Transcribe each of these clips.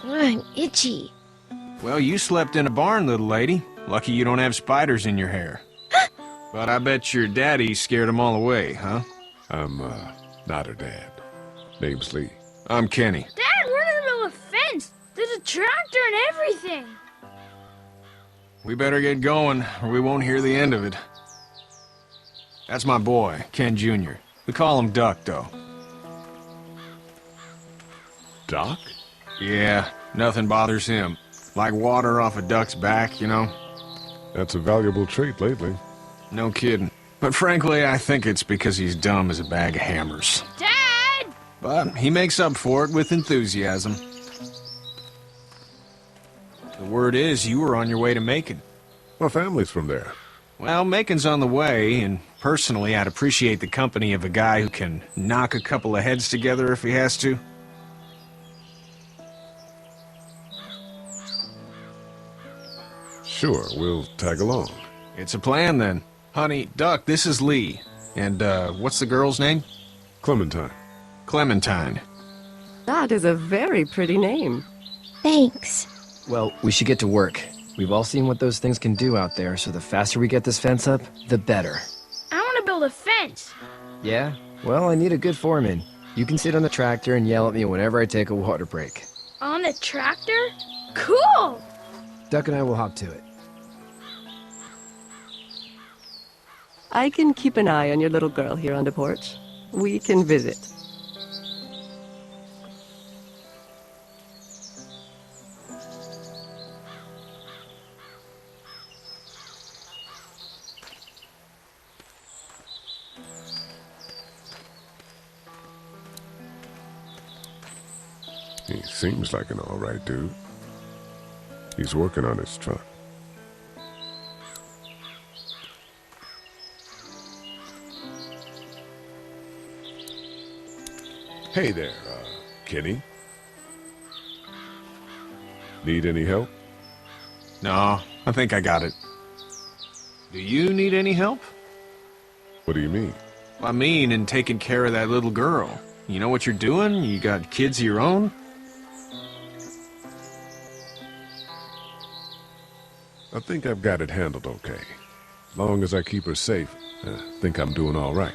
I'm itchy. Well, you slept in a barn, little lady. Lucky you don't have spiders in your hair. But I bet your daddy scared them all away, huh? I'm, not her dad. Name's Lee. I'm Kenny. Dad, we're in the middle of a fence. There's a tractor and everything. We better get going, or we won't hear the end of it. That's my boy, Ken Jr. We call him Duck, though. Doc? Yeah, nothing bothers him. Like water off a duck's back, you know? That's a valuable trait lately. No kidding. But frankly, I think it's because he's dumb as a bag of hammers. Dad! But he makes up for it with enthusiasm. The word is you were on your way to Macon. My family's from there. Well, Macon's on the way, and personally, I'd appreciate the company of a guy who can knock a couple of heads together if he has to. Sure, we'll tag along. It's a plan, then. Honey, Duck, this is Lee. And, what's the girl's name? Clementine. Clementine. That is a very pretty name. Thanks. Well, we should get to work. We've all seen what those things can do out there, so the faster we get this fence up, the better. I want to build a fence. Yeah? Well, I need a good foreman. You can sit on the tractor and yell at me whenever I take a water break. On the tractor? Cool! Duck and I will hop to it. I can keep an eye on your little girl here on the porch. We can visit. He seems like an alright dude. He's working on his truck. Hey there, Kenny. Need any help? No, I think I got it. Do you need any help? What do you mean? I mean, in taking care of that little girl. You know what you're doing? You got kids of your own? I think I've got it handled okay. As long as I keep her safe, I think I'm doing all right.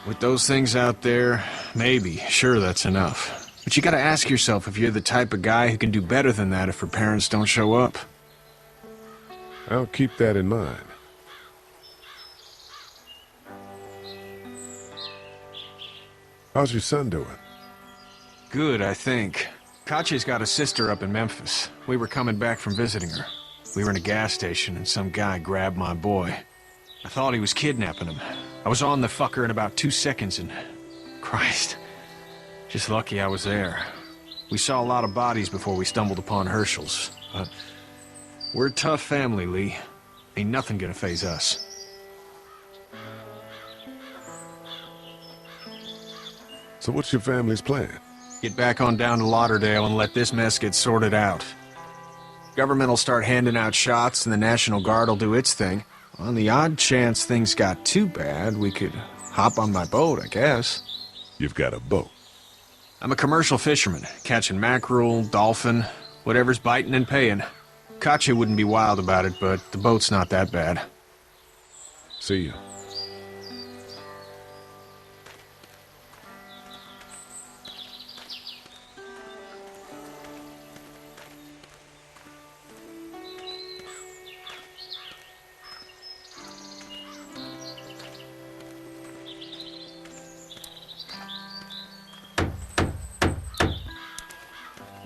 With those things out there, maybe. Sure, that's enough. But you gotta ask yourself if you're the type of guy who can do better than that if her parents don't show up. I'll keep that in mind. How's your son doing? Good, I think. Katya's got a sister up in Memphis. We were coming back from visiting her. We were in a gas station and some guy grabbed my boy. I thought he was kidnapping him. I was on the fucker in about 2 seconds and... Christ. Just lucky I was there. We saw a lot of bodies before we stumbled upon Herschel's. But we're a tough family, Lee. Ain't nothing gonna faze us. So what's your family's plan? Get back on down to Lauderdale and let this mess get sorted out. Government will start handing out shots and the National Guard will do its thing. On the odd chance things got too bad, we could hop on my boat, I guess. You've got a boat. I'm a commercial fisherman, catching mackerel, dolphin, whatever's biting and paying. Katya wouldn't be wild about it, but the boat's not that bad. See you.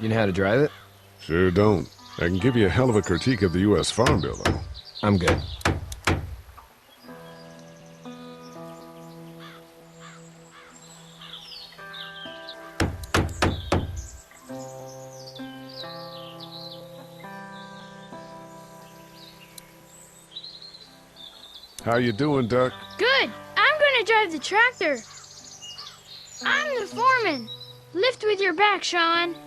You know how to drive it? Sure don't. I can give you a hell of a critique of the U.S. Farm Bill, though. I'm good. How you doing, Duck? Good. I'm gonna drive the tractor. I'm the foreman. Lift with your back, Sean.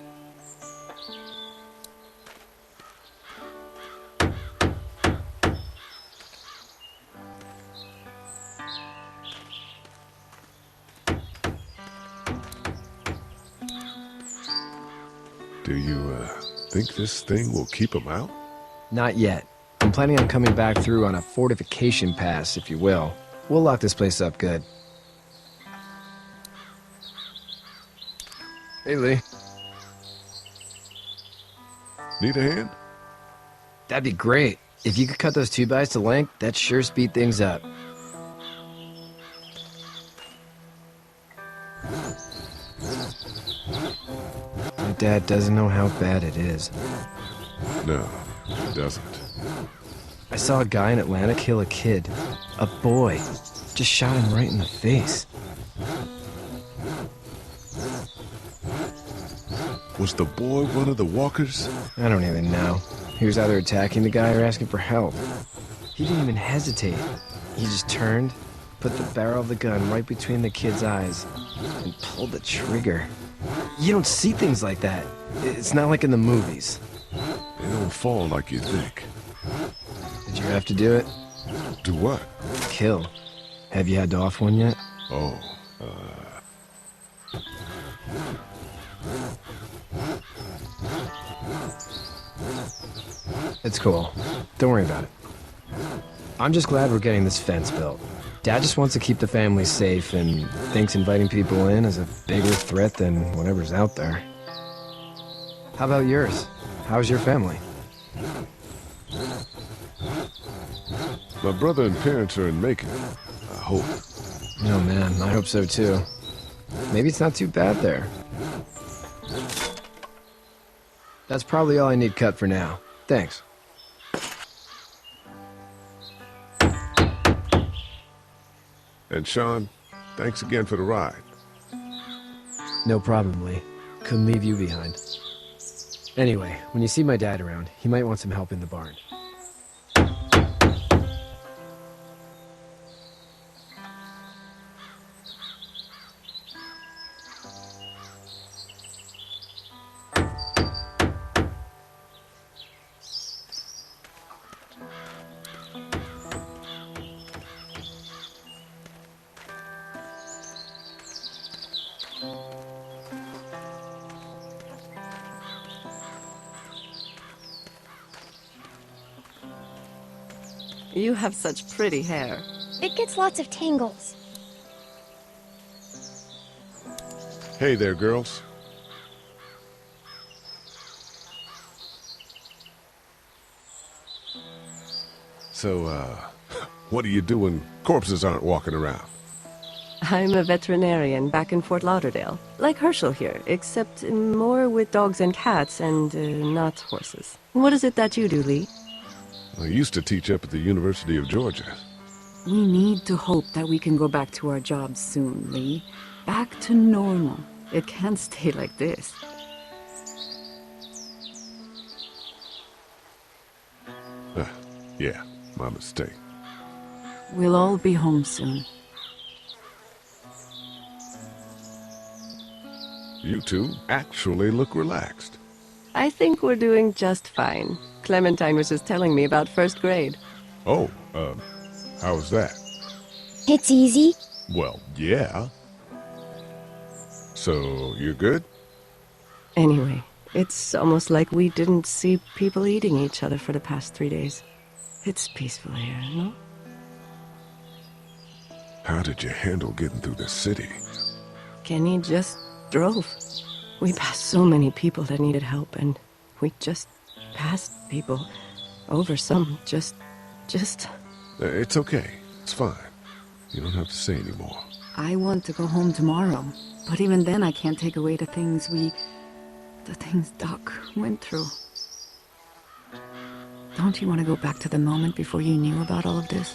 Do you, Think this thing will keep him out? Not yet. I'm planning on coming back through on a fortification pass, if you will. We'll lock this place up good. Hey, Lee. Need a hand? That'd be great. If you could cut those 2x to length, that'd sure speed things up. My dad doesn't know how bad it is. No, he doesn't. I saw a guy in Atlanta kill a kid. A boy. Just shot him right in the face. Was the boy one of the walkers? I don't even know. He was either attacking the guy or asking for help. He didn't even hesitate. He just turned, put the barrel of the gun right between the kid's eyes, and pulled the trigger. You don't see things like that. It's not like in the movies. They don't fall like you think. Did you have to do it? Do what? Kill. Have you had to off one yet? Oh, It's cool. Don't worry about it. I'm just glad we're getting this fence built. Dad just wants to keep the family safe and thinks inviting people in is a bigger threat than whatever's out there. How about yours? How's your family? my brother and parents are in Macon. I hope. Oh man, I hope so too. Maybe it's not too bad there. That's probably all I need cut for now. Thanks. And Sean, thanks again for the ride. No problem, Lee. Couldn't leave you behind. Anyway, when you see my dad around, he might want some help in the barn. You have such pretty hair. It gets lots of tangles. Hey there, girls. So, what do you do when corpses aren't walking around? I'm a veterinarian back in Fort Lauderdale. Like Herschel here, except more with dogs and cats and not horses. What is it that you do, Lee? I used to teach up at the University of Georgia. We need to hope that we can go back to our jobs soon, Lee. Back to normal. It can't stay like this. Yeah, my mistake. We'll all be home soon. You two actually look relaxed. I think we're doing just fine. Clementine was just telling me about first grade. Oh, how was that? It's easy. Well, yeah. So, you're good? Anyway, it's almost like we didn't see people eating each other for the past 3 days. It's peaceful here, no? How did you handle getting through the city? Kenny just drove. We passed so many people that needed help, and we just passed people over some. Just... It's okay. It's fine. You don't have to say anymore. I want to go home tomorrow. But even then, I can't take away the things Doc went through. Don't you want to go back to the moment before you knew about all of this?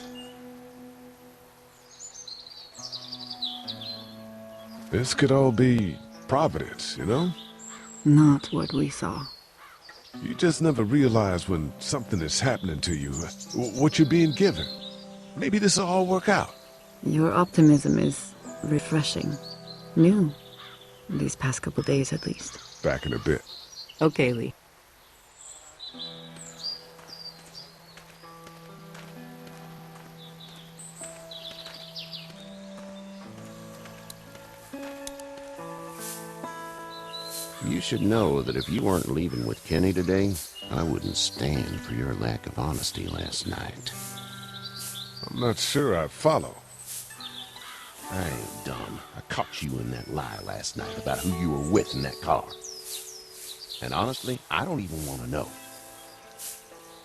This could all be Providence, you know? Not what we saw. You just never realize when something is happening to you, what you're being given. Maybe this will all work out. Your optimism is refreshing. New. These past couple days, at least. Back in a bit. Okay, Lee. You You should know that if you weren't leaving with Kenny today, I wouldn't stand for your lack of honesty last night. I'm not sure I follow. I ain't dumb. I caught you in that lie last night about who you were with in that car. And honestly, I don't even want to know.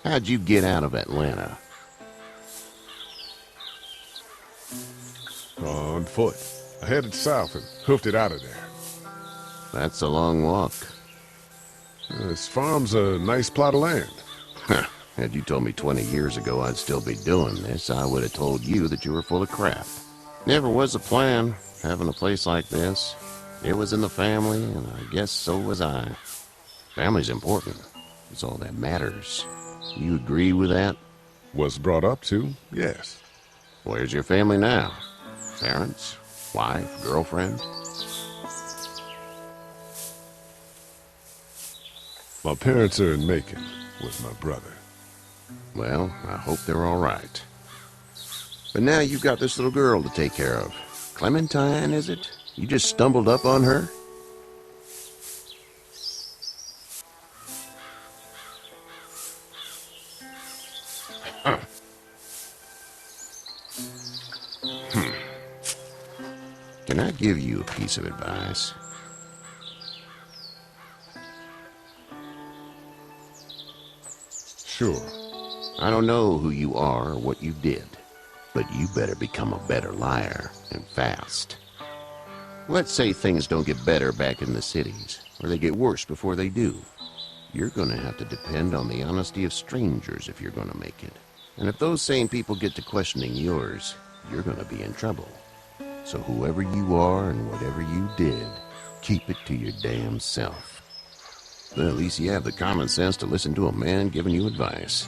How'd you get out of Atlanta? On foot. I headed south and hoofed it out of there. That's a long walk. This farm's a nice plot of land. Huh. Had you told me 20 years ago I'd still be doing this, I would have told you that you were full of crap. Never was a plan, having a place like this. It was in the family, and I guess so was I. Family's important. It's all that matters. You agree with that? Was brought up to, yes. Where's your family now? Parents? Wife? Girlfriend? My parents are in Macon with my brother. Well, I hope they're all right. But now you've got this little girl to take care of. Clementine, is it? You just stumbled up on her? Huh. Can I give you a piece of advice? Sure. I don't know who you are or what you did, but you better become a better liar, and fast. Let's say things don't get better back in the cities, or they get worse before they do. You're gonna have to depend on the honesty of strangers if you're gonna make it. And if those same people get to questioning yours, you're gonna be in trouble. So whoever you are and whatever you did, keep it to your damn self. Well, at least you have the common sense to listen to a man giving you advice.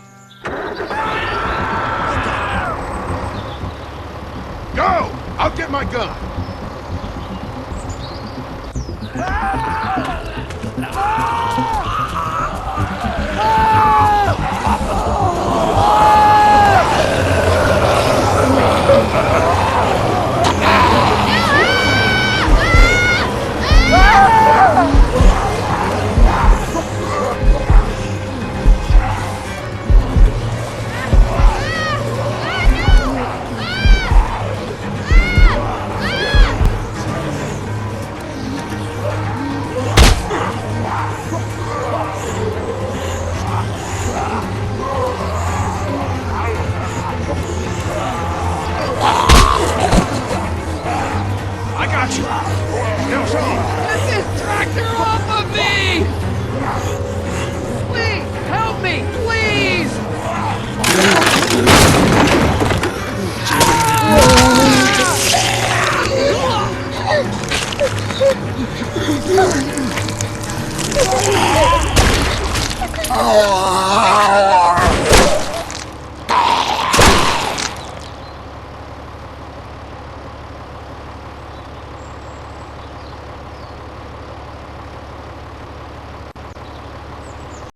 Go! I'll get my gun! Oh!